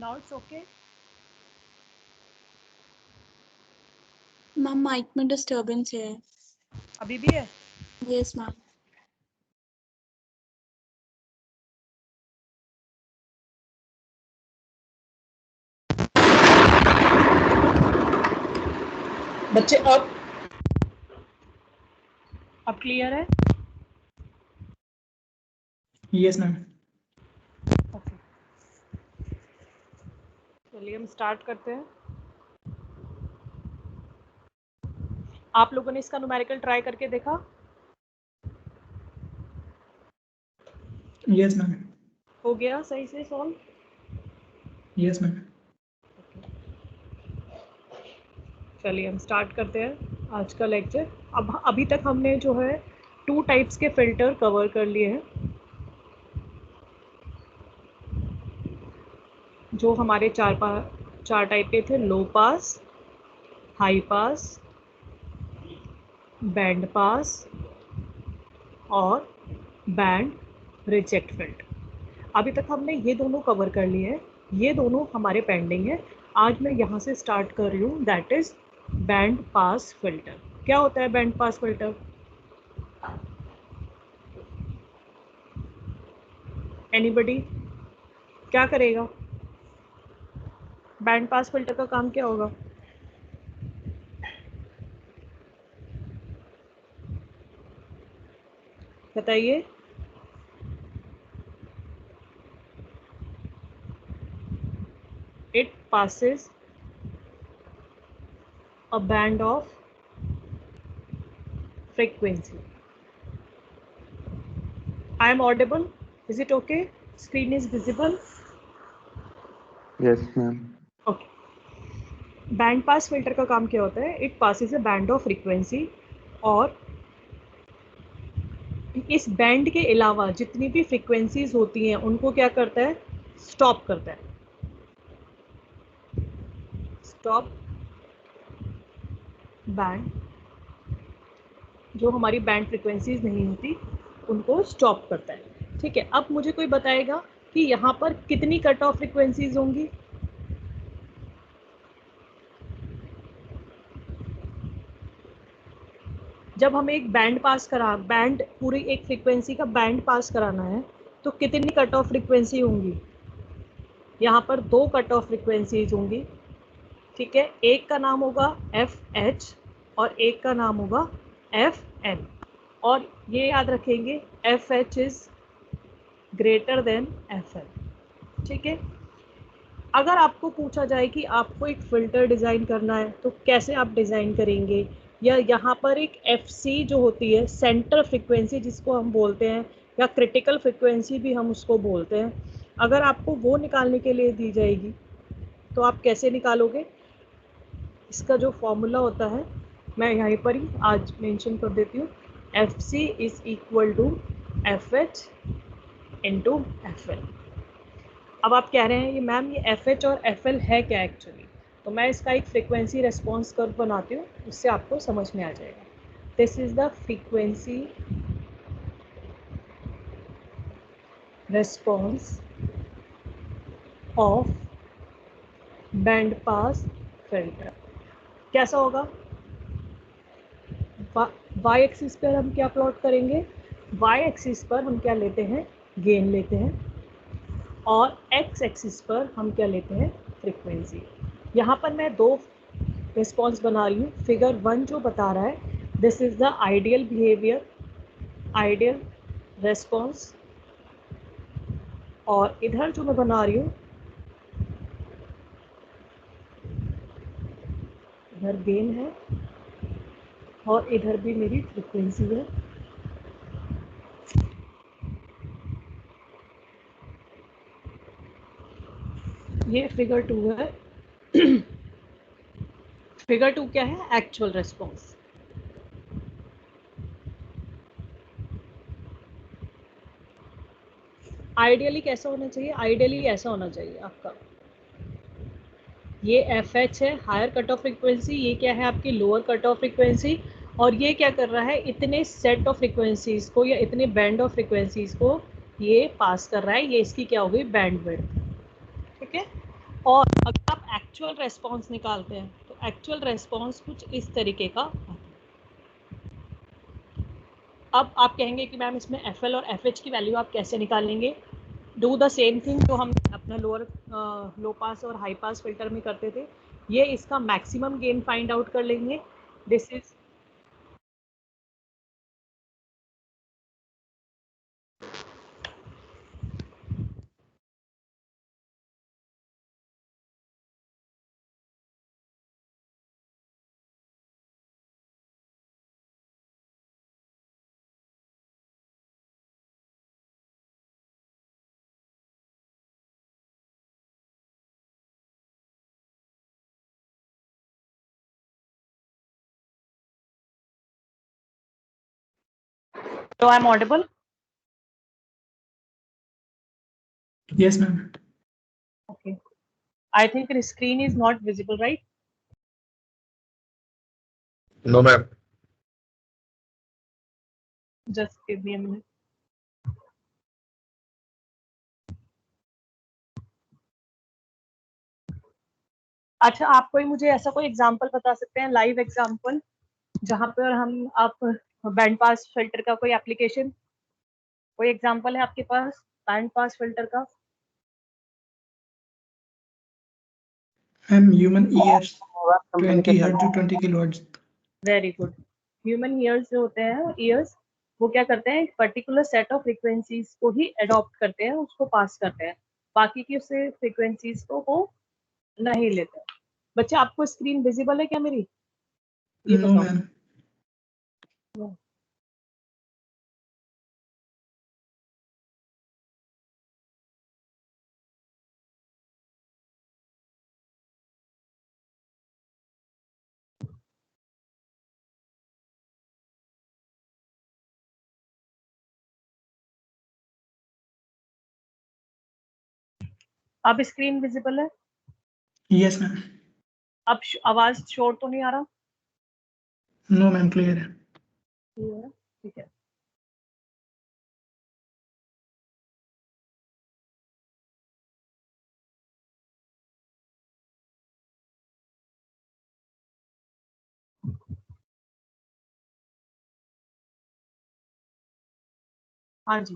Now it's okay. Ma'am mic में disturbance है। अभी भी है? Yes ma'am. बच्चे अब क्लियर है? Yes ma'am. ओके, चलिए हम स्टार्ट करते हैं। आप लोगों ने इसका न्यूमेरिकल ट्राई करके देखा? Yes ma'am. हो गया सही से सॉल्व? Yes ma'am. चलिए हम स्टार्ट करते हैं आज का लेक्चर। अब अभी तक हमने जो है 2 टाइप्स के फिल्टर कवर कर लिए हैं, जो हमारे चार टाइप के थे: लो पास, हाई पास, बैंड पास और बैंड रिजेक्ट फिल्टर। अभी तक हमने ये दोनों कवर कर लिए हैं, ये दोनों हमारे पेंडिंग है। आज मैं यहाँ से स्टार्ट कर रही हूँ, that is band pass filter. क्या होता है बैंड पास फिल्टर? एनीबडी? क्या करेगा बैंड पास फिल्टर का काम? क्या होगा? बताइए। It passes a band of frequency. I am audible? Is it okay? Screen is visible? Yes, ma'am. Okay. Band pass filter का काम क्या होता है? It passes a band of frequency, और इस बैंड के अलावा जितनी भी फ्रीक्वेंसीज होती हैं उनको क्या करता है? स्टॉप करता है। स्टॉप बैंड, जो हमारी बैंड फ्रीक्वेंसीज नहीं होती उनको स्टॉप करता है। ठीक है, अब मुझे कोई बताएगा कि यहाँ पर कितनी कट ऑफ फ्रीक्वेंसीज होंगी? जब हमें एक बैंड पूरी एक फ्रीक्वेंसी का बैंड पास कराना है तो कितनी कट ऑफ फ्रीक्वेंसी होंगी? यहाँ पर 2 कट ऑफ फ्रीक्वेंसीज होंगी। ठीक है, एक का नाम होगा FH और एक का नाम होगा FN, और ये याद रखेंगे FH is greater than FN। ठीक है, अगर आपको पूछा जाए कि आपको एक फ़िल्टर डिज़ाइन करना है तो कैसे आप डिज़ाइन करेंगे, या यहाँ पर एक FC जो होती है, सेंटर फ्रीक्वेंसी जिसको हम बोलते हैं, या क्रिटिकल फ्रीक्वेंसी भी हम उसको बोलते हैं, अगर आपको वो निकालने के लिए दी जाएगी तो आप कैसे निकालोगे? इसका जो फॉर्मूला होता है मैं यहाँ पर ही आज मेंशन कर देती हूँ। FC is equal to FH into FL। अब आप कह रहे हैं ये मैम ये FH और FL है क्या एक्चुअली? तो मैं इसका एक फ्रीक्वेंसी रेस्पॉन्स कर्व बनाती हूँ, उससे आपको समझ में आ जाएगा। This is the frequency response of band pass filter. कैसा होगा? वाई एक्सिस पर हम क्या प्लॉट करेंगे? वाई एक्सिस पर हम क्या लेते हैं? गेन लेते हैं, और एक्स एक्सिस पर हम क्या लेते हैं? फ्रीक्वेंसी। यहाँ पर मैं 2 रिस्पॉन्स बना रही हूँ। फिगर 1 जो बता रहा है this is the ideal behaviour, ideal response, और इधर जो मैं बना रही हूँ इधर गेन है और इधर भी मेरी फ्रीक्वेंसी है। ये फिगर 2 है। फिगर 2 क्या है? Actual response. आइडियली कैसा होना चाहिए? आइडियली ऐसा होना चाहिए आपका, ये FH है हायर कट ऑफ फ्रीक्वेंसी, ये क्या है आपकी लोअर कट ऑफ फ्रीक्वेंसी, और ये क्या कर रहा है? इतने सेट ऑफ फ्रीक्वेंसीज को या इतने बैंड ऑफ फ्रीक्वेंसीज को ये पास कर रहा है। ये इसकी क्या हो गई? Band width. ठीक है, और अगर आप एक्चुअल रेस्पॉन्स निकालते हैं तो एक्चुअल रेस्पॉन्स कुछ इस तरीके का आता है। अब आप कहेंगे कि मैम इसमें FL और FH की वैल्यू आप कैसे निकालेंगे? डू द सेम थिंग जो हम अपना लो पास और हाई पास फिल्टर में करते थे। ये इसका मैक्सिमम गेन फाइंड आउट कर लेंगे। This is So I'm audible? Yes, ma'am. Okay. I think the screen is not visible, right? No, ma'am. Just give me a minute. अच्छा, आप कोई मुझे ऐसा कोई एग्जांपल बता सकते हैं, लाइव एग्जांपल, जहां पर आप बैंड पास फिल्टर का कोई एप्लीकेशन, कोई एग्जांपल है आपके पास बैंड पास फिल्टर का? Ma'am, human ears 20 hertz to 20 kilohertz. Very good. Human ears जो होते हैं, ईयर्स वो क्या करते हैं, एक पर्टिकुलर सेट ऑफ फ्रीक्वेंसीज को ही अडॉप्ट करते हैं, उसको पास करते हैं, बाकी की उससे फ्रीक्वेंसीज को वो नहीं लेते हैं। बच्चे आपको स्क्रीन विजिबल है क्या मेरी? ये No, बताओ। ma'am. अब स्क्रीन विजिबल है? Yes, ma'am. अब आवाज शोर तो नहीं आ रहा? No, ma'am. Clear है. ठीक है। हाँ जी,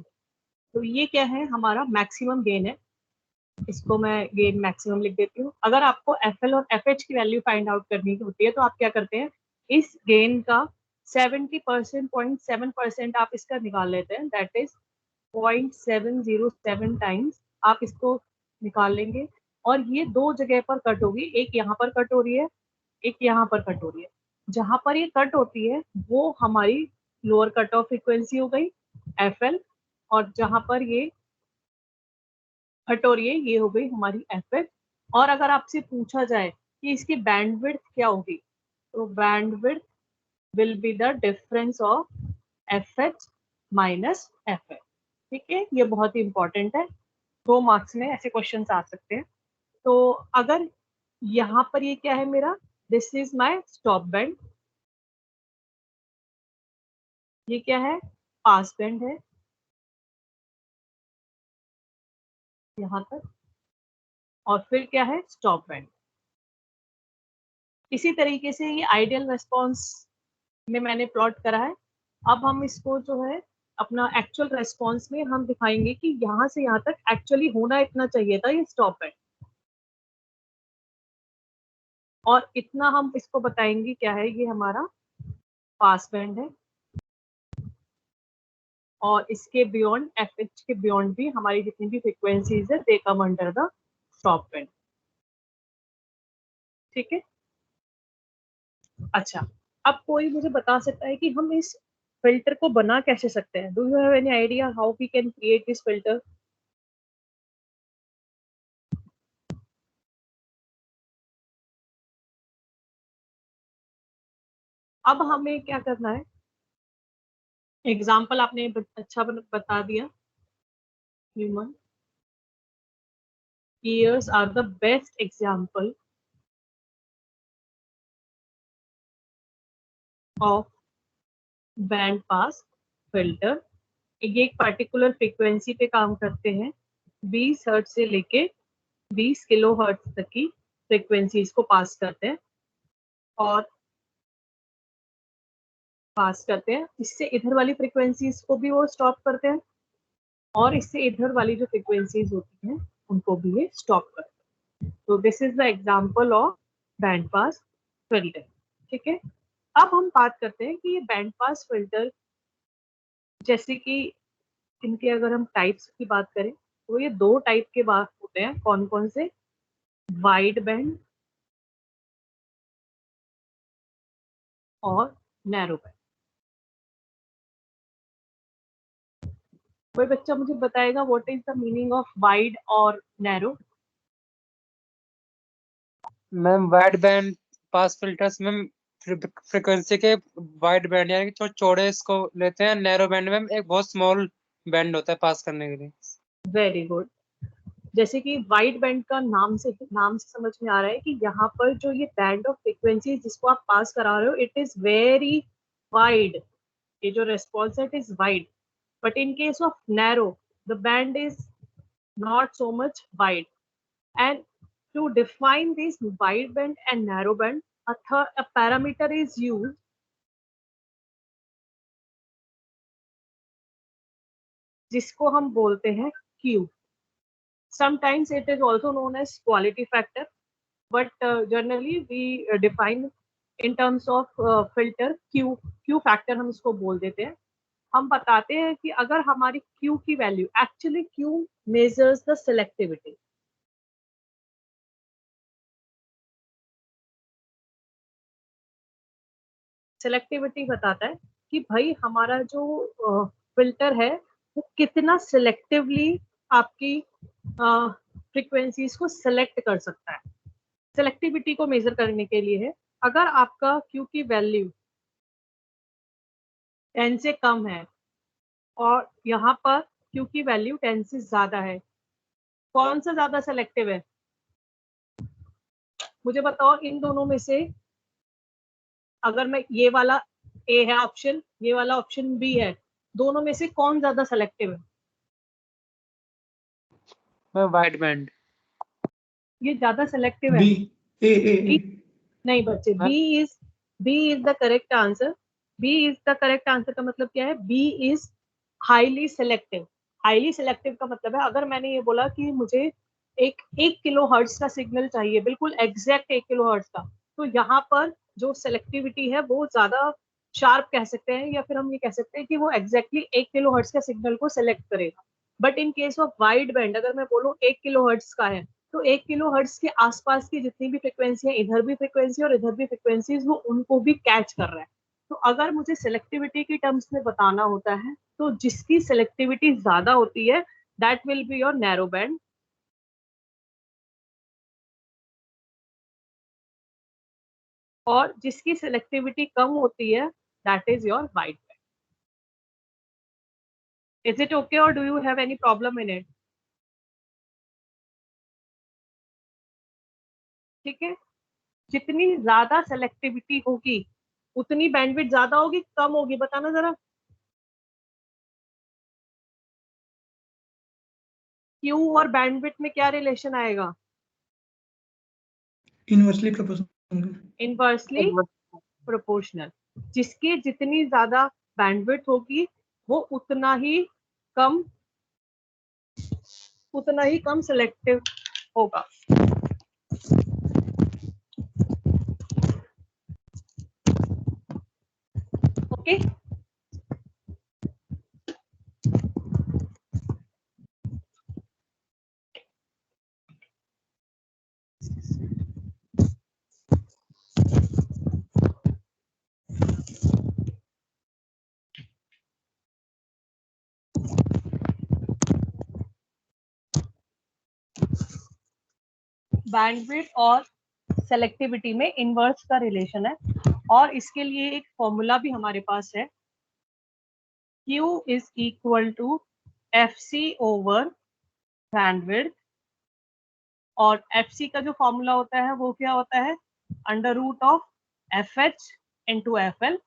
तो ये क्या है, हमारा मैक्सिमम गेन है। इसको मैं गेन मैक्सिमम लिख देती हूँ। अगर आपको FL और FH की वैल्यू फाइंड आउट करनी होती है तो आप क्या करते हैं, इस गेन का 70% 0.7% आप इसका निकाल लेते हैं, दैट इज 0.707 टाइम्स आप इसको निकाल लेंगे। और ये दो जगह पर कट होगी, एक यहाँ पर कट हो रही है, एक यहाँ पर कट हो रही है। जहां पर ये कट होती है वो हमारी लोअर कट ऑफ फ्रीक्वेंसी हो गई FL, और जहां पर ये कट हो रही है ये हो गई हमारी FH। और अगर आपसे पूछा जाए कि इसकी बैंडविड्थ क्या होगी, तो bandwidth will be the difference of FH minus FL। ठीक है, ये बहुत ही इंपॉर्टेंट है, 2 मार्क्स में ऐसे क्वेश्चन आ सकते हैं। तो अगर यहाँ पर ये क्या है मेरा, this is my stop band, ये क्या है, पास बैंड है यहाँ तक, और फिर क्या है, स्टॉप बैंड। इसी तरीके से ये आइडियल रेस्पॉन्स में मैंने प्लॉट करा है। अब हम इसको जो है अपना एक्चुअल रेस्पॉन्स में हम दिखाएंगे कि यहाँ से यहाँ तक एक्चुअली होना इतना चाहिए था, ये स्टॉप बैंड, और इतना हम इसको बताएंगे क्या है, ये हमारा पास बैंड है, और इसके बियॉन्ड FH के बियॉन्ड भी हमारी जितनी भी फ्रीक्वेंसीज है they come under the stop band. ठीक है, अच्छा, अब कोई मुझे बता सकता है कि हम इस फिल्टर को बना कैसे सकते हैं? Do you have any idea how we can create this filter? अब हमें क्या करना है, एग्जाम्पल आपने अच्छा बता दिया, human ears are the best example of band pass filter. ये एक पर्टिकुलर फ्रीक्वेंसी पे काम करते हैं, 20 हर्ट्ज से लेके 20 किलो हर्ट्ज तक की फ्रीक्वेंसीज को पास करते हैं और इससे इधर वाली फ्रीक्वेंसीज को भी वो स्टॉप करते हैं और इससे इधर वाली जो फ्रीक्वेंसीज होती हैं उनको भी ये स्टॉप करते हैं। तो this is the example of band pass filter. ठीक है, अब हम बात करते हैं कि ये बैंड पास फिल्टर जैसे कि इनके अगर हम टाइप्स की बात करें तो ये दो टाइप के बात होते हैं। कौन कौन से? वाइड बैंड और नैरो बैंड। कोई बच्चा मुझे बताएगा what is the meaning of wide और narrow? Ma'am wide band pass filters ma'am frequency के वाइड बैंड यानी कि चौड़े इसको लेते हैं। नैरो बैंड में एक बहुत स्मॉल बैंड होता है पास करने के लिए। Very good. जैसे कि वाइड बैंड का नाम से समझ में आ रहा है कि यहाँ पर जो ये बैंड ऑफ फ्रीक्वेंसी जिसको आप पास करा रहे हो इट इज वेरी वाइड। ये जो रेस्पॉन्स है it is wide, but in case of narrow the band is not so much wide. And to define this wide band and narrow band, a parameter is used जिसको हम बोलते हैं Q. Sometimes it is also known as quality factor, but generally we define in terms of filter Q factor हम इसको बोल देते हैं। हम बताते हैं कि अगर हमारी Q की value, actually Q measures the selectivity. Selectivity बताता है कि भाई हमारा जो फिल्टर है वो कितना सिलेक्टिवली आपकी फ्रीक्वेंसीज को सेलेक्ट कर सकता है। सेलेक्टिविटी को मेजर करने के लिए है, अगर आपका Q की वैल्यू 10 से कम है और यहाँ पर Q की वैल्यू 10 से ज्यादा है, कौन सा ज्यादा सेलेक्टिव है? मुझे बताओ इन दोनों में से, अगर मैं ये वाला ए है ऑप्शन, ये वाला ऑप्शन बी है, दोनों में से कौन ज्यादा सेलेक्टिव है? Wide band. ये ज्यादा सेलेक्टिव है। B. A. नहीं बच्चे, B is the correct answer. B is the correct answer का मतलब क्या है? B is highly selective. Highly selective का मतलब है, अगर मैंने ये बोला कि मुझे एक किलो हर्ट्ज का सिग्नल चाहिए, बिल्कुल एग्जैक्ट 1 किलो हर्ट्ज का, तो यहाँ पर जो सेलेक्टिविटी है वो ज्यादा शार्प कह सकते हैं, या फिर हम ये कह सकते हैं कि वो एग्जैक्टली 1 किलो हर्ट्ज का सिग्नल को सेलेक्ट करेगा। But in case of wide band अगर मैं बोलूँ 1 किलो हर्ट्ज का है, तो 1 किलो हर्ट्ज के आसपास की जितनी भी फ्रिक्वेंसी है, इधर भी फ्रिक्वेंसी और इधर भी फ्रिक्वेंसी, वो उनको भी कैच कर रहा है। तो अगर मुझे सेलेक्टिविटी की टर्म्स में बताना होता है तो जिसकी सेलेक्टिविटी ज्यादा होती है that will be your narrow band, और जिसकी सेलेक्टिविटी कम होती है that is your wide band. Is it okay और do you have any problem in it? ठीक है, जितनी ज्यादा सेलेक्टिविटी होगी उतनी बैंडविड्थ ज्यादा होगी कम होगी, बताना जरा। क्यू और बैंडविड्थ में क्या रिलेशन आएगा? Inversely proportional. Inversely proportional. जिसकी जितनी ज्यादा बैंडविड्थ होगी वो उतना ही कम सेलेक्टिव होगा। ओके, बैंडविड्थ और सेलेक्टिविटी में इनवर्स का रिलेशन है, और इसके लिए एक फॉर्मूला भी हमारे पास है। Q is equal to FC over bandwidth, और FC का जो फॉर्मूला होता है वो क्या होता है? Under root of FH into FL,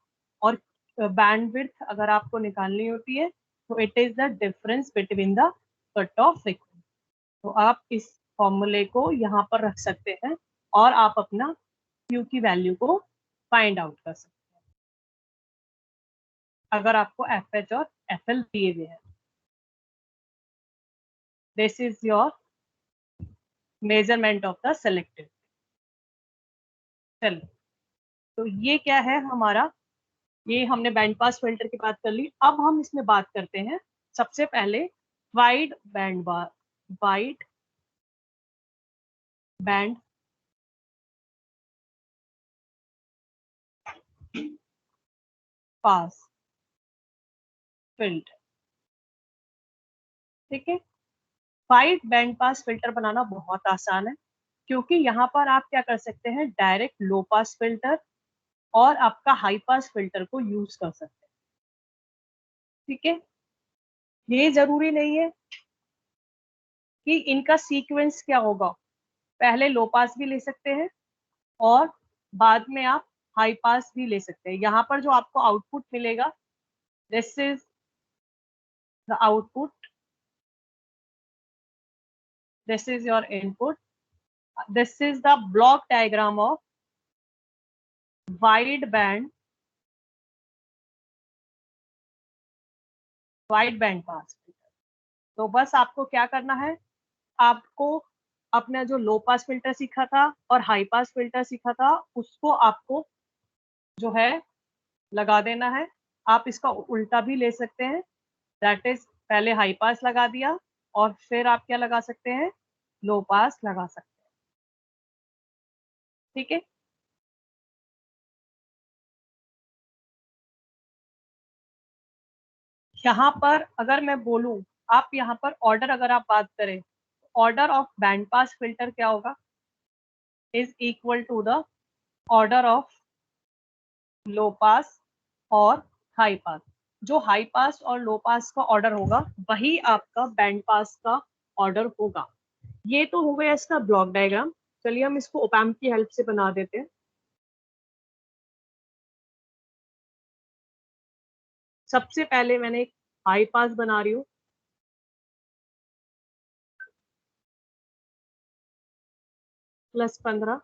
और बैंडविड्थ अगर आपको निकालनी होती है तो it is the difference between the cut off frequency. तो आप इस फॉर्मूले को यहाँ पर रख सकते हैं और आप अपना Q की वैल्यू को फाइंड आउट कर सकते हैं अगर आपको FH और FL दिए हुए हैं। This is your measurement of the selective. चलो, तो ये क्या है हमारा, ये हमने बैंड पास फिल्टर की बात कर ली। अब हम इसमें बात करते हैं सबसे पहले वाइड बैंड पास फिल्टर। ठीक है, वाइड बैंड पास फिल्टर बनाना बहुत आसान है, क्योंकि यहाँ पर आप क्या कर सकते हैं, डायरेक्ट लो पास फिल्टर और आपका हाई पास फिल्टर को यूज कर सकते हैं। ठीक है, ये जरूरी नहीं है कि इनका सीक्वेंस क्या होगा, पहले लो पास भी ले सकते हैं और बाद में आप हाई पास भी ले सकते हैं। यहाँ पर जो आपको आउटपुट मिलेगा, this is the output, this is your input, this is the block diagram of wide band pass filter. तो बस आपको क्या करना है, आपको अपना जो लो पास फिल्टर सीखा था और हाई पास फिल्टर सीखा था उसको आपको जो है लगा देना है। आप इसका उल्टा भी ले सकते हैं, दैट इज पहले हाई पास लगा दिया और फिर आप क्या लगा सकते हैं, लो पास लगा सकते हैं। ठीक है, यहाँ पर अगर मैं बोलूं, आप यहाँ पर ऑर्डर अगर आप बात करें, order of band pass filter क्या होगा, is equal to the order of low pass और हाई पास। जो हाई पास और लो पास का ऑर्डर होगा वही आपका बैंड पास का ऑर्डर होगा। ये तो हो गया इसका ब्लॉक डायग्राम। चलिए हम इसको ओप एम्प की हेल्प से बना देते हैं। सबसे पहले मैंने एक हाई पास बना रही हूँ, +15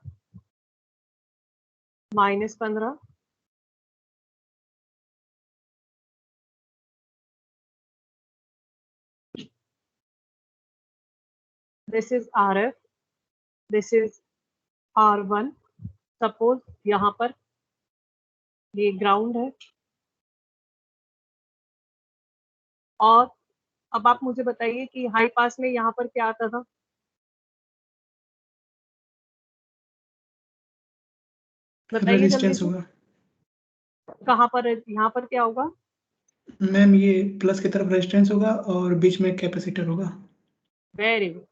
-15, this is RF, this is R1। Suppose यहाँ पर ये ग्राउंड है, और अब आप मुझे बताइए कि हाई पास में यहाँ पर क्या आता था, बताइए जल्दी रेजिस्टेंस से। होगा कहाँ पर, यहाँ पर क्या होगा, मैम, ये प्लस की तरफ रेजिस्टेंस होगा और बीच में कैपेसिटर होगा। Very good,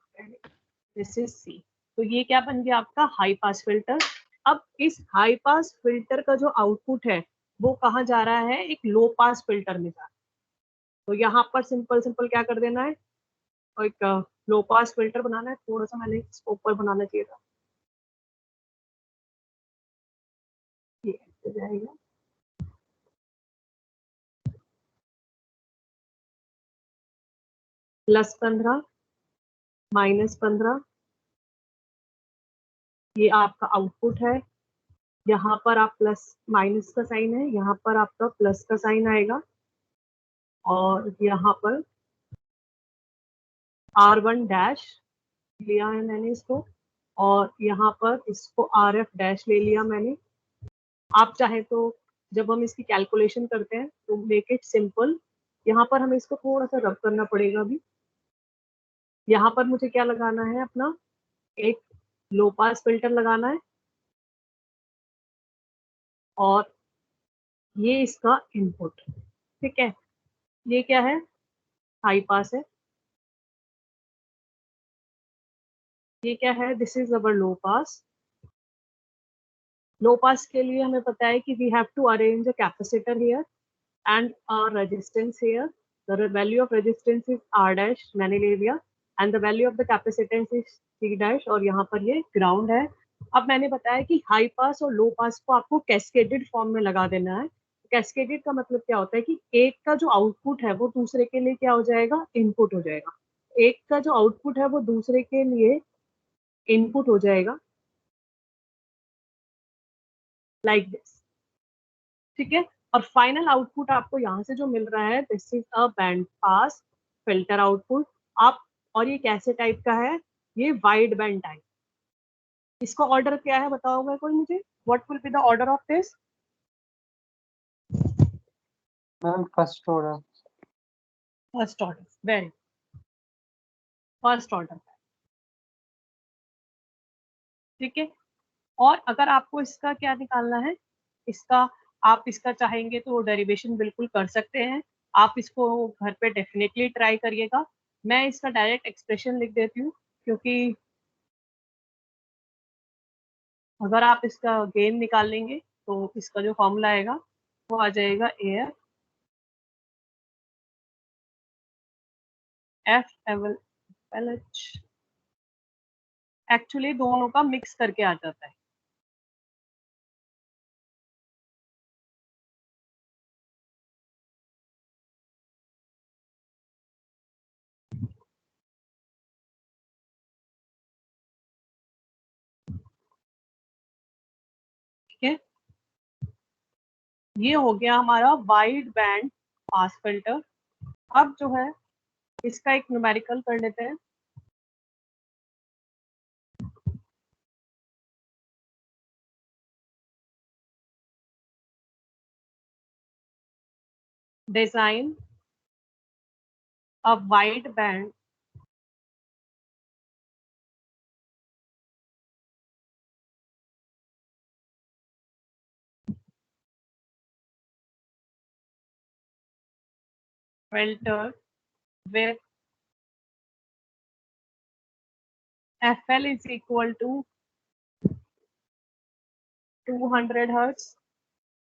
this is C। तो ये क्या बन गया आपका हाई पास फिल्टर। अब इस हाई पास फिल्टर का जो आउटपुट है वो कहाँ जा रहा है, एक लो पास फिल्टर में जा रहा है। तो यहाँ पर सिंपल सिंपल क्या कर देना है, और एक लो पास फिल्टर बनाना है। थोड़ा सा मैंने इसको ऊपर बनाना चाहिए था, ये ऐसे जाएगा। +15 -15, ये आपका आउटपुट है। यहाँ पर आप प्लस माइनस का साइन है, यहाँ पर आपका प्लस का साइन आएगा, और यहाँ पर R1 डैश लिया है मैंने इसको, और यहाँ पर इसको RF डैश ले लिया मैंने। आप चाहे तो जब हम इसकी कैलकुलेशन करते हैं तो मेक इट सिंपल, यहाँ पर हमें इसको थोड़ा सा रब करना पड़ेगा अभी। यहाँ पर मुझे क्या लगाना है, अपना एक लो पास फिल्टर लगाना है, और ये इसका इनपुट। ठीक है, ये क्या है, हाई पास है। ये क्या है, दिस इज अवर लो पास। लो पास के लिए हमें पता है कि we have to arrange a capacitor here and our resistance here. The value of resistance is R dash मैंने ले लिया, and the value of the capacitance is C dash, और यहाँ पर ये ग्राउंड है। अब मैंने बताया कि हाई पास और लो पास को आपको कैस्केडेड फॉर्म में लगा देना है। कैस्केडेड का मतलब क्या होता है कि एक का जो आउटपुट है वो दूसरे के लिए क्या हो जाएगा, इनपुट हो जाएगा। एक का जो आउटपुट है वो दूसरे के लिए इनपुट हो जाएगा लाइक दिस, ठीक है। और फाइनल आउटपुट आपको यहाँ से जो मिल रहा है, this is a band pass filter output. आप, और ये कैसे टाइप का है, ये वाइड बैंड टाइप। इसका ऑर्डर क्या है बताओगे कोई मुझे, what will be the order of this? Ma'am first order. First order, very first order, ठीक है। और अगर आपको इसका क्या निकालना है, इसका, आप इसका चाहेंगे तो डेरिवेशन बिल्कुल कर सकते हैं, आप इसको घर पे डेफिनेटली ट्राई करिएगा। मैं इसका डायरेक्ट एक्सप्रेशन लिख देती हूँ, क्योंकि अगर आप इसका गेन निकाल लेंगे तो इसका जो फॉर्मूला आएगा वो आ जाएगा air F L H. Actually दोनों का मिक्स करके आ जाता है, ठीक है। ये हो गया हमारा वाइड बैंड पास फिल्टर। अब जो है इसका एक न्यूमेरिकल कर लेते हैं। Design a wide band filter with FL is equal to 200 hertz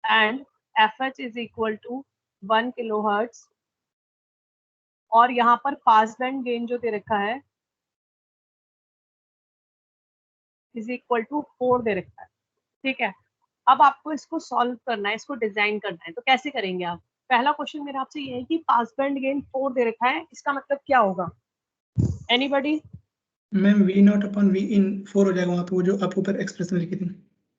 and FH is equal to 1 kilohertz। और यहाँ पर पास बैंड गेन जो दे रखा है इज इक्वल टू 4 दे रखा है, ठीक है। अब आपको इसको सॉल्व करना है, इसको डिजाइन करना है, तो कैसे करेंगे आप? पहला क्वेश्चन मेरा आपसे ये है कि पास बैंड गेन 4 दे रखा है, इसका मतलब क्या होगा? एनीबॉडी? मैम वी नॉट अपॉन वी इन 4 हो जाएगा वहाँ पे, वो जो आप ऊपर एक्सप्रेशन लिखी थी।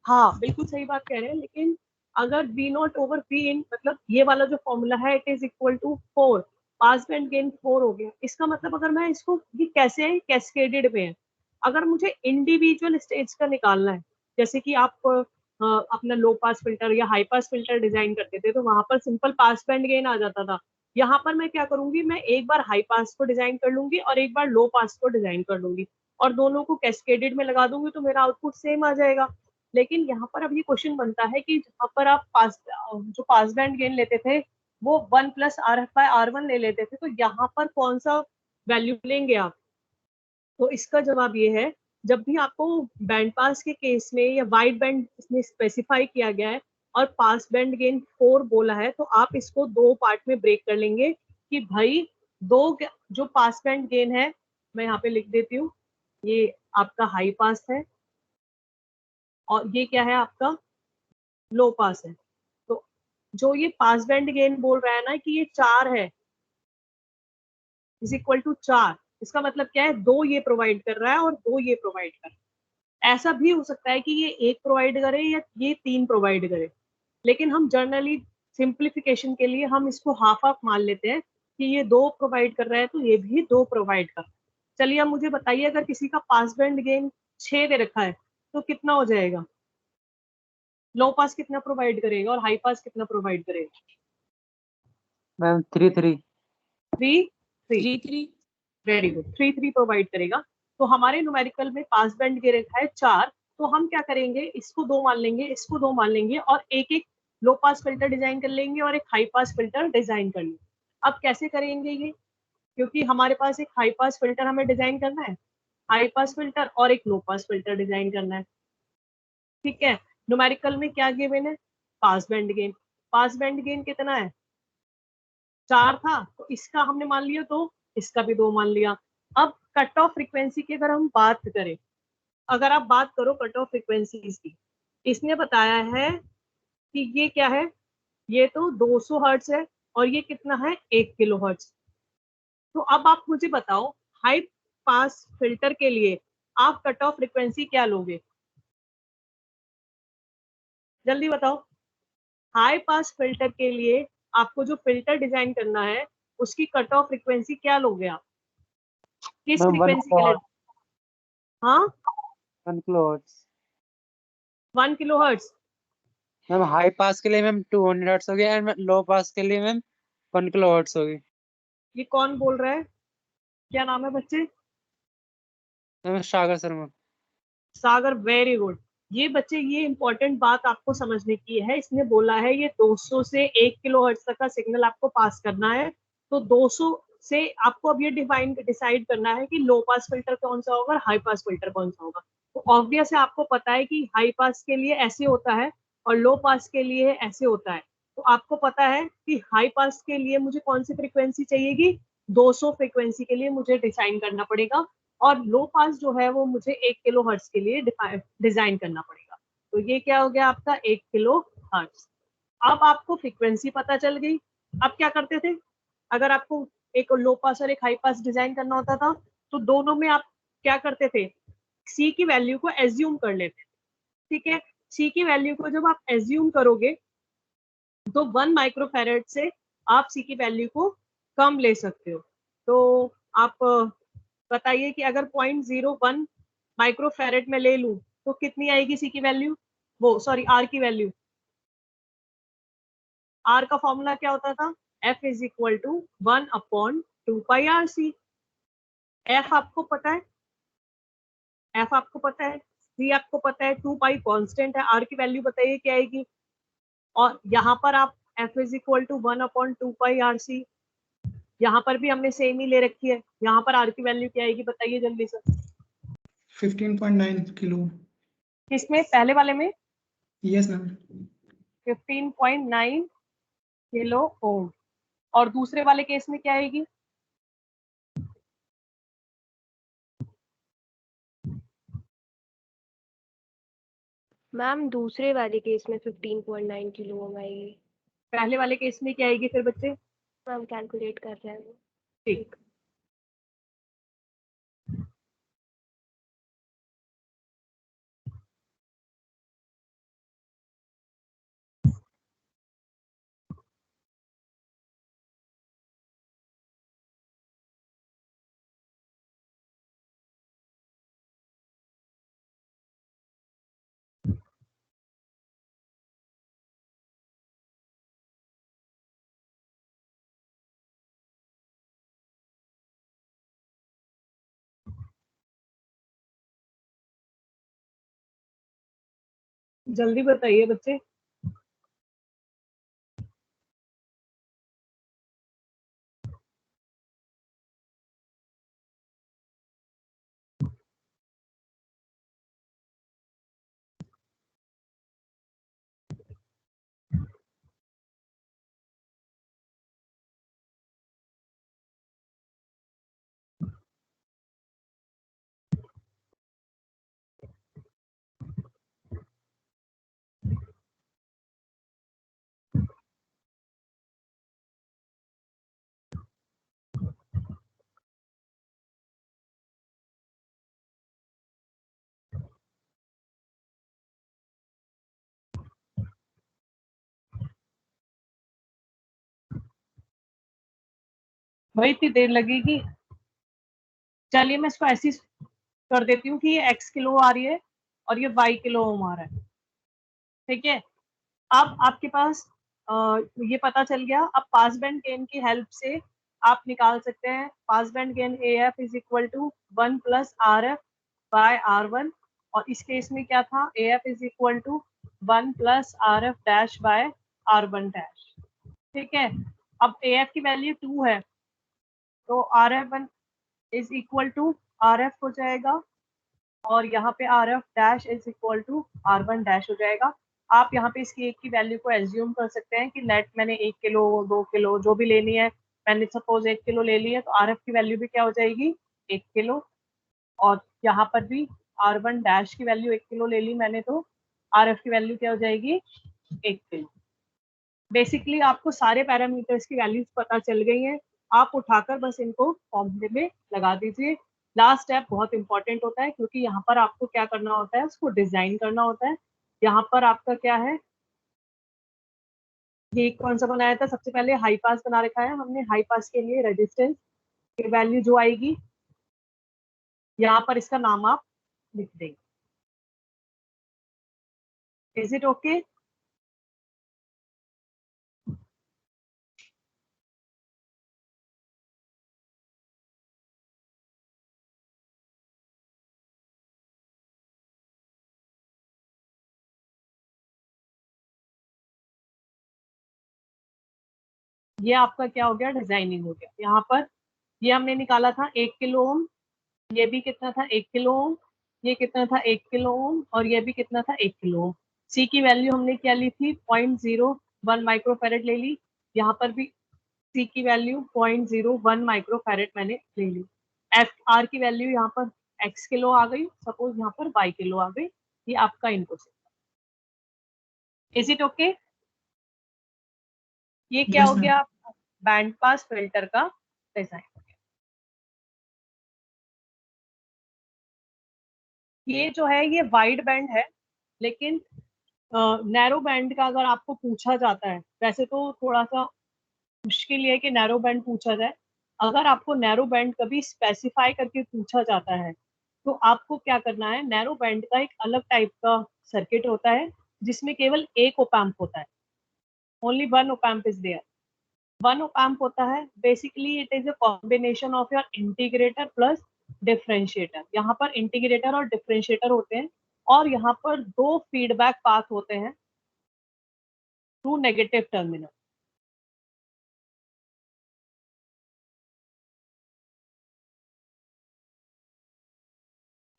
हाँ बिल्कुल सही बात कह रहे हैं, लेकिन अगर we not over we in, मतलब ये वाला जो फॉर्मूला है it is equal to 4, pass band gain 4 हो गया। इसका मतलब अगर मैं इसको, ये कैसे है, कैस्केडेड में है। अगर मुझे इंडिविजुअल स्टेज का निकालना है, जैसे कि आप अपना लो पास फिल्टर या हाई पास फिल्टर डिजाइन करते थे, तो वहां पर सिंपल पास बैंड गेन आ जाता था। यहाँ पर मैं क्या करूंगी, मैं एक बार हाई पास को डिजाइन कर लूंगी और एक बार लो पास को डिजाइन कर लूंगी, और दोनों को कैस्केडेड में लगा दूंगी, तो मेरा आउटपुट सेम आ जाएगा। लेकिन यहाँ पर अब ये क्वेश्चन बनता है कि जहाँ पर आप जो पास बैंड गेन लेते थे वो 1 प्लस R/R1 ले लेते थे, तो यहाँ पर कौन सा वैल्यू लेंगे आप? तो इसका जवाब ये है, जब भी आपको बैंड पास के केस में या वाइड बैंड इसमें स्पेसिफाई किया गया है और पास बैंड गेन 4 बोला है, तो आप इसको दो पार्ट में ब्रेक कर लेंगे कि भाई जो पास बैंड गेन है, मैं यहाँ पे लिख देती हूँ, ये आपका हाई पास है और ये क्या है, आपका लो पास है। तो जो ये पास बैंड गेन बोल रहा है ना कि ये 4 है, इज इक्वल टू 4, इसका मतलब क्या है, 2 ये प्रोवाइड कर रहा है और 2 ये प्रोवाइड कर रहा है। ऐसा भी हो सकता है कि ये 1 प्रोवाइड करे या ये 3 प्रोवाइड करे, लेकिन हम जर्नली सिंप्लीफिकेशन के लिए हम इसको हाफ हाफ मान लेते हैं कि ये 2 प्रोवाइड कर रहा है तो ये भी 2 प्रोवाइड कर रहा है। चलिए अब मुझे बताइए, अगर किसी का पास बैंड गेन 6 दे रखा है तो कितना हो जाएगा? लो पास कितना प्रोवाइड करेगा और हाई पास कितना प्रोवाइड करेगा? मैम 3 3 3, 3 वेरी गुड, 3 प्रोवाइड करेगा। तो हमारे न्यूमेरिकल में पास बैंड के रेखा है 4, तो हम क्या करेंगे, इसको 2 मान लेंगे, इसको 2 मान लेंगे और एक एक लो पास फिल्टर डिजाइन कर लेंगे और एक हाई पास फिल्टर डिजाइन कर लेंगे। अब कैसे करेंगे ये, क्योंकि हमारे पास एक हाई पास फिल्टर हमें डिजाइन करना है, हाई पास फिल्टर और एक लो पास फिल्टर डिजाइन करना है, ठीक है। न्यूमेरिकल में क्या गिवन है, पास बैंड गेन। पास बैंड गेन कितना है, 4 था, तो इसका हमने मान लिया, तो इसका भी 2 मान लिया। अब कट ऑफ फ्रीक्वेंसी की अगर हम बात करें, अगर आप बात करो कट ऑफ फ्रीक्वेंसीज की, इसने बताया है कि ये क्या है, ये तो 200 हर्ट्ज है और ये कितना है, 1 किलो हर्ट्ज। तो अब आप मुझे बताओ, हाई पास फिल्टर के लिए आप कट ऑफ फ्रीक्वेंसी क्या लोगे? जल्दी बताओ। हाई पास फिल्टर के लिए आपको जो फिल्टर डिजाइन करना है उसकी कट ऑफ फ्रीक्वेंसी क्या लोगे आप? किस मैम 1 फ्रीक्वेंसी के लिए? हाँ, 1 kilohertz. 1 kilo hertz. Ma'am high pass के लिए मैम 200 हर्ट्ज होगी एंड लो पास के लिए मैम 1 किलोहर्ट्ज होगी। ये कौन बोल रहा है? क्या नाम है बच्चे? मैम सागर शर्मा। सागर, वेरी गुड। ये बच्चे, ये इंपॉर्टेंट बात आपको समझने की है। इसने बोला है ये 200 से 1 किलो हर्ट्ज तक का सिग्नल आपको पास करना है। तो 200 से आपको अब ये डिसाइड करना है कि लो पास फिल्टर कौन सा होगा और हाई पास फिल्टर कौन सा होगा। तो ऑब्वियस है, आपको पता है कि हाई पास के लिए ऐसे होता है और लो पास के लिए ऐसे होता है। तो आपको पता है कि हाई पास के लिए मुझे कौन सी फ्रीक्वेंसी चाहिएगी, 200 फ्रीक्वेंसी के लिए मुझे डिजाइन करना पड़ेगा। और लो पास जो है वो मुझे 1 किलो हर्ट्ज के लिए डिजाइन करना पड़ेगा। तो ये क्या हो गया आपका 1 किलो हर्ट्ज। अब आपको फ्रीक्वेंसी पता चल गई। अब क्या करते थे, अगर आपको एक लो पास और एक हाई पास डिजाइन करना होता था तो दोनों में आप क्या करते थे, सी की वैल्यू को एज्यूम कर लेते थे। ठीक है, सी की वैल्यू को जब आप एज्यूम करोगे तो 1 माइक्रोफेरेड से आप सी की वैल्यू को कम ले सकते हो। तो आप बताइए कि अगर 0.01 माइक्रोफेरेड में ले लूं तो कितनी आएगी सी की वैल्यू, वो सॉरी आर की वैल्यू। आर का फॉर्मूला क्या होता था, F is equal to 1/2 pi RC। F आपको पता है, एफ आपको पता है, सी आपको पता है, 2 पाई कॉन्स्टेंट है, आर की वैल्यू बताइए क्या आएगी। और यहाँ पर आप F is equal to 1/2 pi RC, यहाँ पर भी हमने सेम ही ले रखी है। यहाँ पर आर की वैल्यू क्या आएगी बताइए जल्दी से। 15.9 किलो। किसमें, पहले वाले में? Yes ma'am. 15.9 kilo ohm. और दूसरे वाले केस में क्या आएगी? मैम दूसरे वाले केस में 15.9 किलो ओम आएगी। पहले वाले केस में क्या आएगी फिर बच्चे? मैम कैलकुलेट कर रहे हैं। ठीक, जल्दी बताइए बच्चे। भाई इतनी देर लगेगी? चलिए मैं इसको ऐसी कर देती हूँ कि ये x किलो आ रही है और ये y किलो ओम आ रहा है। ठीक है, अब आपके पास ये पता चल गया। अब पास बैंड गेन की हेल्प से आप निकाल सकते हैं pass band gain AF is equal to 1 plus RF by R1। और इस केस में क्या था, AF is equal to 1 plus RF dash by R1 dash. ठीक है, अब AF की वैल्यू 2 है तो RF1 is equal to RF हो जाएगा और यहाँ पे RF dash is equal to R1 dash हो जाएगा। आप यहाँ पे इसकी एक की वैल्यू को एज्यूम कर सकते हैं कि लेट मैंने 1 किलो 2 किलो जो भी लेनी है, मैंने सपोज 1 किलो ले ली है तो RF की वैल्यू भी क्या हो जाएगी 1 किलो। और यहाँ पर भी R1 डैश की वैल्यू 1 किलो ले ली मैंने तो RF की वैल्यू क्या हो जाएगी 1 किलो। बेसिकली आपको सारे पैरामीटर्स की वैल्यूज पता चल गई हैं। आप उठाकर बस इनको फॉर्मूले में लगा दीजिए लास्ट स्टेप बहुत इंपॉर्टेंट होता है, क्योंकि यहाँ पर आपको क्या करना होता है, उसको डिजाइन करना होता है। यहाँ पर आपका क्या है, ये कौन सा बनाया था, सबसे पहले हाई पास बना रखा है हमने। हाई पास के लिए रेजिस्टेंस की वैल्यू जो आएगी, यहाँ पर इसका नाम आप लिख देंगे। Is it okay? ये आपका क्या हो गया, डिजाइनिंग हो गया। यहाँ पर ये हमने निकाला था 1 किलो ओम, ये भी कितना था 1 किलो ओम, ये कितना था 1 किलो ओम, और ये भी कितना था 1 किलो ओम। सी की वैल्यू हमने क्या ली थी, 0.01 माइक्रोफेरेड ले ली। यहाँ पर भी सी की वैल्यू 0.01 माइक्रोफेरेड मैंने ले ली। एफ आर की वैल्यू यहाँ पर एक्स किलो आ गई, सपोज यहाँ पर वाई किलो आ गई। ये आपका इनपुट है। Is it okay? ये क्या Yes, हो ma'am. गया, बैंड पास फिल्टर का डिजाइन। ये जो है ये वाइड बैंड है, लेकिन नैरो बैंड का अगर आपको पूछा जाता है, वैसे तो थोड़ा सा मुश्किल है कि नैरो बैंड पूछा जाए। अगर आपको नैरो बैंड कभी स्पेसिफाई करके पूछा जाता है, तो आपको क्या करना है, नैरो बैंड का एक अलग टाइप का सर्किट होता है, जिसमें केवल एक ओप एम्प होता है। Only one op amp is there. One op amp होता है, basically it is a combination of your integrator plus differentiator. यहाँ पर इंटीग्रेटर और डिफरेंशिएटर होते हैं, और यहाँ पर दो फीडबैक पाथ होते हैं to negative terminal.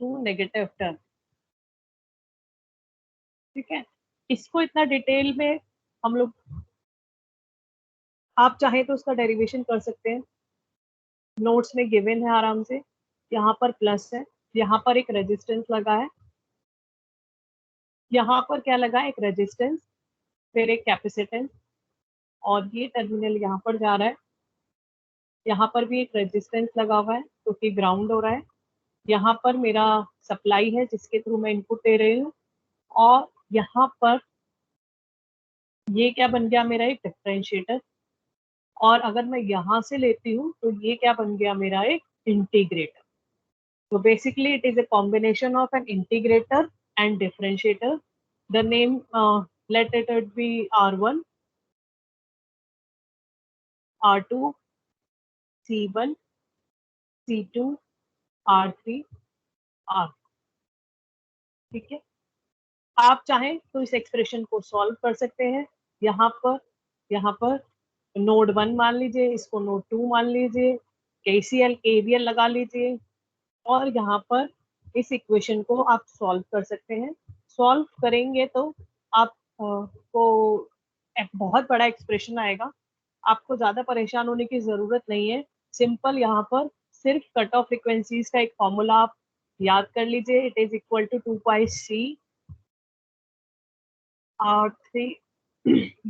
To negative terminal, ठीक है। इसको इतना डिटेल में हम लोग, आप चाहें तो उसका डेरिवेशन कर सकते हैं, नोट्स में गिवन है आराम से। यहाँ पर प्लस है, यहाँ पर एक रेजिस्टेंस लगा है, यहाँ पर क्या लगा है, एक रेजिस्टेंस, फिर एक कैपेसिटेंस, और ये टर्मिनल यहाँ पर जा रहा है। यहाँ पर भी एक रेजिस्टेंस लगा हुआ है, जो कि ग्राउंड हो रहा है। यहाँ पर मेरा सप्लाई है, जिसके थ्रू मैं इनपुट दे रही हूँ, और यहाँ पर ये क्या बन गया, मेरा एक डिफरेंशिएटर। और अगर मैं यहाँ से लेती हूँ, तो ये क्या बन गया, मेरा एक integrator. So basically, it is a combination of an integrator and differentiator. The name, let it be R1, R2, C1, C2, R3, R। ठीक है। आप चाहें तो इस एक्सप्रेशन को सॉल्व कर सकते हैं। यहाँ पर नोड 1 मान लीजिए, इसको नोड 2 मान लीजिए, KCL KVL लगा लीजिए, और यहाँ पर इस इक्वेशन को आप सॉल्व कर सकते हैं। सॉल्व करेंगे तो आप को एक बहुत बड़ा एक्सप्रेशन आएगा। आपको ज़्यादा परेशान होने की ज़रूरत नहीं है। सिंपल यहाँ पर सिर्फ कट ऑफ फ्रिक्वेंसीज का एक फॉर्मूला आप याद कर लीजिए। It is equal to 2 pi C R3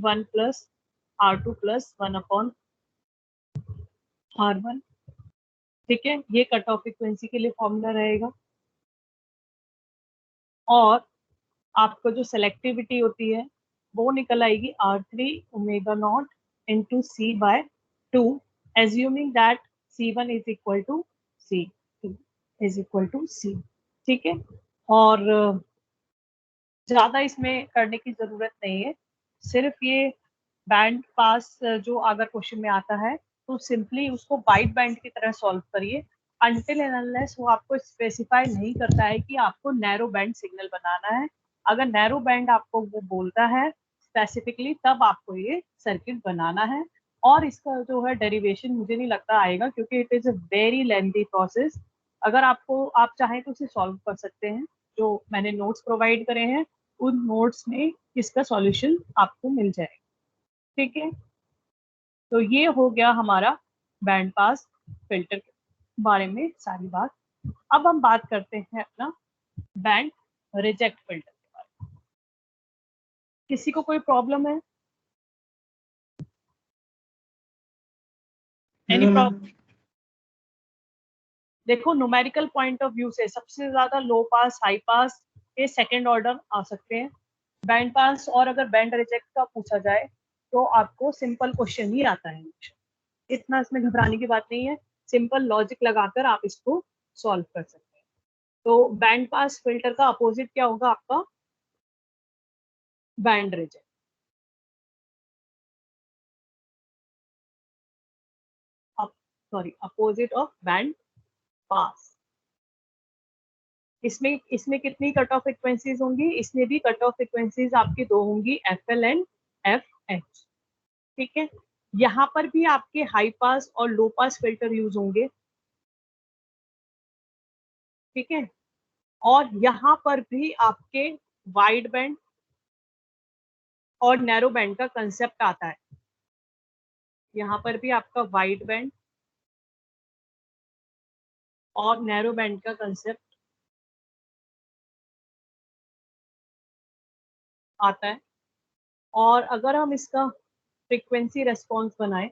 1 plus R2 plus 1 upon R1। ठीक है, ये कट ऑफ फ्रिक्वेंसी के लिए फॉर्मूला रहेगा। और आपको जो सेलेक्टिविटी होती है, वो निकल आएगी R3 omega naught into C by 2, assuming that C1 is equal to C। ठीक है। और ज़्यादा इसमें करने की ज़रूरत नहीं है। सिर्फ ये बैंड पास जो अगर क्वेश्चन में आता है, तो सिंपली उसको वाइड बैंड की तरह सॉल्व करिए, अनटिल एंड अनलेस वो आपको स्पेसिफाई नहीं करता है कि आपको नैरो बैंड सिग्नल बनाना है। अगर नैरो बैंड आपको वो बोलता है स्पेसिफिकली, तब आपको ये सर्किट बनाना है। और इसका जो है डेरिवेशन मुझे नहीं लगता आएगा, क्योंकि it is a very lengthy process. अगर आप चाहें तो उसे सॉल्व कर सकते हैं। जो मैंने नोट्स प्रोवाइड करे हैं, उन नोट्स में इसका सॉल्यूशन आपको मिल जाएगा। ठीक है। तो ये हो गया हमारा बैंड पास फिल्टर के बारे में सारी बात। अब हम बात करते हैं अपना बैंड रिजेक्ट फिल्टर के बारे में। किसी को कोई प्रॉब्लम है? Any No, problem? ma'am. देखो न्यूमेरिकल पॉइंट ऑफ व्यू से सबसे ज्यादा लो पास, हाई पास के सेकंड ऑर्डर आ सकते हैं, बैंड पास और अगर बैंड रिजेक्ट का पूछा जाए तो आपको सिंपल क्वेश्चन ही आता है, इतना इसमें घबराने की बात नहीं है, सिंपल लॉजिक लगाकर आप इसको सॉल्व कर सकते हैं। तो बैंड पास फिल्टर का अपोजिट क्या होगा आपका, band reject. Opposite of band पास। इसमें कितनी कट ऑफ फ्रिक्वेंसीज होंगी, इसमें भी कट ऑफ फ्रिक्वेंसीज आपकी दो होंगी, FL एंड FH। ठीक है, यहाँ पर भी आपके हाई पास और लो पास फिल्टर यूज होंगे। ठीक है, और यहाँ पर भी आपके वाइड बैंड और नैरो बैंड का कंसेप्ट आता है। यहाँ पर भी आपका वाइड बैंड और नैरो बैंड का कंसेप्ट आता है। और अगर हम इसका फ्रीक्वेंसी रेस्पॉन्स बनाएं,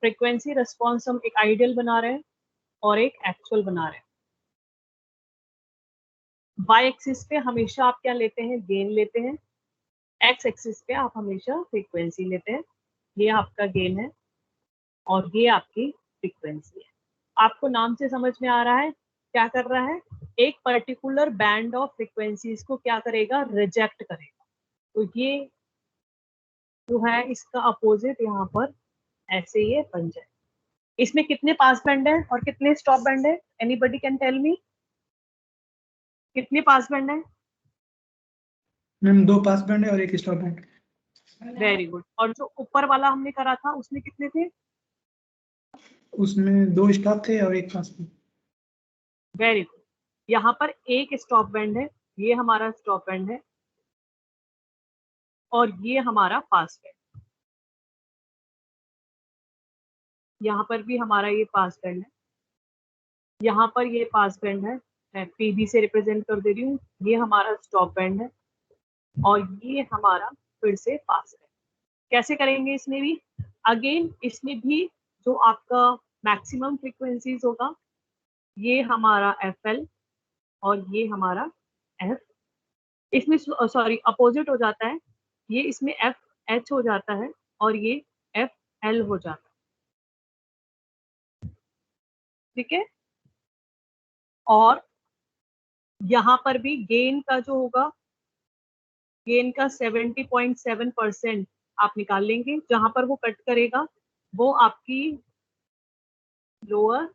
फ्रीक्वेंसी रेस्पॉन्स हम एक आइडियल बना रहे हैं और एक एक्चुअल बना रहे हैं। वाई एक्सिस पे हमेशा आप क्या लेते हैं, गेन लेते हैं, एक्स एक्सिस पे आप हमेशा फ्रीक्वेंसी लेते हैं। ये आपका गेन है और ये आपकी फ्रीक्वेंसी है। आपको नाम से समझ में आ रहा है क्या कर रहा है, एक पर्टिकुलर बैंड ऑफ फ्रीक्वेंसीज को क्या करेगा, रिजेक्ट करेगा। तो ये जो है इसका अपोजिट यहाँ पर ऐसे ये बन जाए। इसमें कितने पास बैंड है और कितने स्टॉप बैंड है, एनीबडी कैन टेल मी, कितने पास बैंड है? मैम 2 पास बैंड है और 1 स्टॉप बैंड। Very good. और जो ऊपर वाला हमने करा था उसमें कितने थे? उसमें 2 स्टॉप थे और 1 पास। Very good. यहाँ पर एक स्टॉप बैंड है, ये हमारा स्टॉप बैंड है और ये हमारा पास बैंड। यहाँ पर भी हमारा ये पास बैंड है, यहाँ पर ये पास बैंड है, मैं PB से रिप्रेजेंट कर दे रही हूँ, ये हमारा स्टॉप बैंड है और ये हमारा फिर से पास बैंड। कैसे करेंगे इसमें भी, अगेन इसमें भी जो आपका मैक्सिमम फ्रीक्वेंसीज होगा, ये हमारा FL और ये हमारा F। इसमें सॉरी अपोजिट हो जाता है, ये इसमें FH हो जाता है और ये FL हो जाता है। ठीक है, और यहाँ पर भी गेन का जो होगा, गेन का 70.7% आप निकाल लेंगे। जहां पर वो कट करेगा वो आपकी लोअर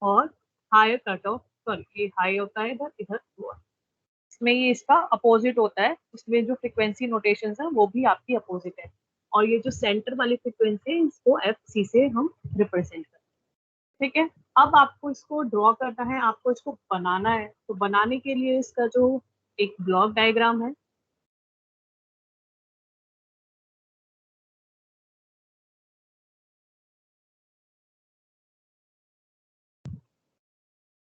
और हायर कट ऑफ, सॉरी ये हाई होता है इधर, इधर लोअर, इसमें ये इसका अपोजिट होता है। इसमें जो फ्रीक्वेंसी नोटेशन है वो भी आपकी अपोजिट है और ये जो सेंटर वाली फ्रीक्वेंसी है इसको FC से हम रिप्रेजेंट करते हैं। ठीक है, अब आपको इसको ड्रॉ करना है, आपको इसको बनाना है। तो बनाने के लिए इसका जो एक ब्लॉक डायग्राम है,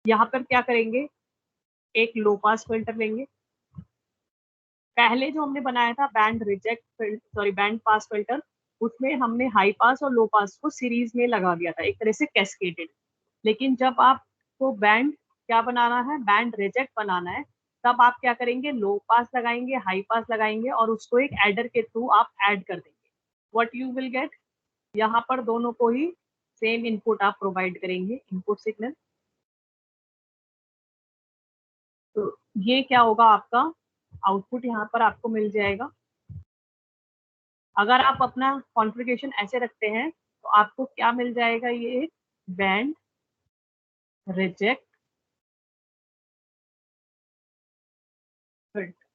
यहाँ पर क्या करेंगे, एक लो पास फिल्टर लेंगे। पहले जो हमने बनाया था band reject sorry band pass filter, उसमें हमने हाई पास और लो पास को सीरीज में लगा दिया था, एक तरह से कैस्केडेड। लेकिन जब आपको बैंड क्या बनाना है, बैंड रिजेक्ट बनाना है, तब आप क्या करेंगे, लो पास लगाएंगे, हाई पास लगाएंगे और उसको एक एडर के थ्रू आप ऐड कर देंगे। व्हाट यू विल गेट, यहाँ पर दोनों को ही सेम इनपुट आप प्रोवाइड करेंगे, इनपुट सिग्नल। तो ये क्या होगा, आपका आउटपुट यहाँ पर आपको मिल जाएगा। अगर आप अपना कॉन्फ़िगरेशन ऐसे रखते हैं तो आपको क्या मिल जाएगा, ये बैंड रिजेक्ट फिल्टर।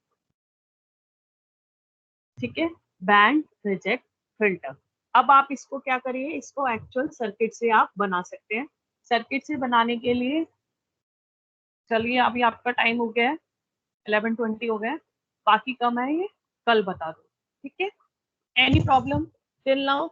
ठीक है, बैंड रिजेक्ट फिल्टर। अब आप इसको क्या करिए, इसको एक्चुअल सर्किट से आप बना सकते हैं। सर्किट से बनाने के लिए चलिए, अभी आपका टाइम हो गया है 11:20 हो गया, बाकी कम है ये कल बता दो। ठीक है, any problem till now?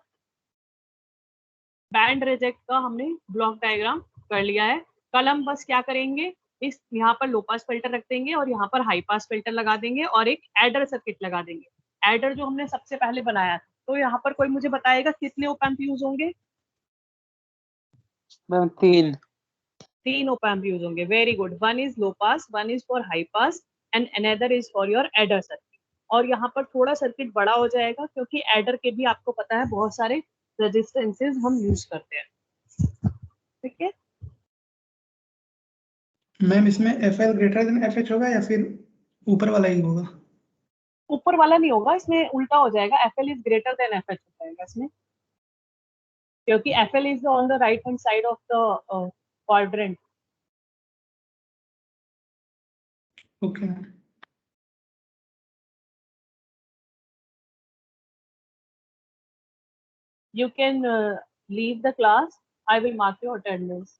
Band reject का हमने ब्लॉक डायग्राम कर लिया है। कल हम बस क्या करेंगे, इस यहाँ पर लो पास फिल्टर रख देंगे और यहाँ पर हाई पास फिल्टर लगा देंगे और एक एडर सर्किट लगा देंगे। एडर जो हमने सबसे पहले बनाया था, तो यहाँ पर कोई मुझे बताएगा कितने ओप एम्प यूज होंगे? मैम 3। 3 ओप एम्प यूज होंगे। Very good. One is low pass, one is for high pass and another is for your adder circuit. और यहाँ पर थोड़ा सर्किट बड़ा हो जाएगा क्योंकि एडर के भी आपको पता है बहुत सारे रेजिस्टेंसेस हम यूज करते हैं। ठीक है, मैम इसमें FL ग्रेटर देन FH होगा या फिर ऊपर वाला ही होगा? ऊपर वाला नहीं होगा, इसमें उल्टा हो जाएगा, FL is greater than FH हो जाएगा इसमें, क्योंकि FL is on the right hand side of the quadrant. Okay ma'am. You can leave the class. I will mark your attendance.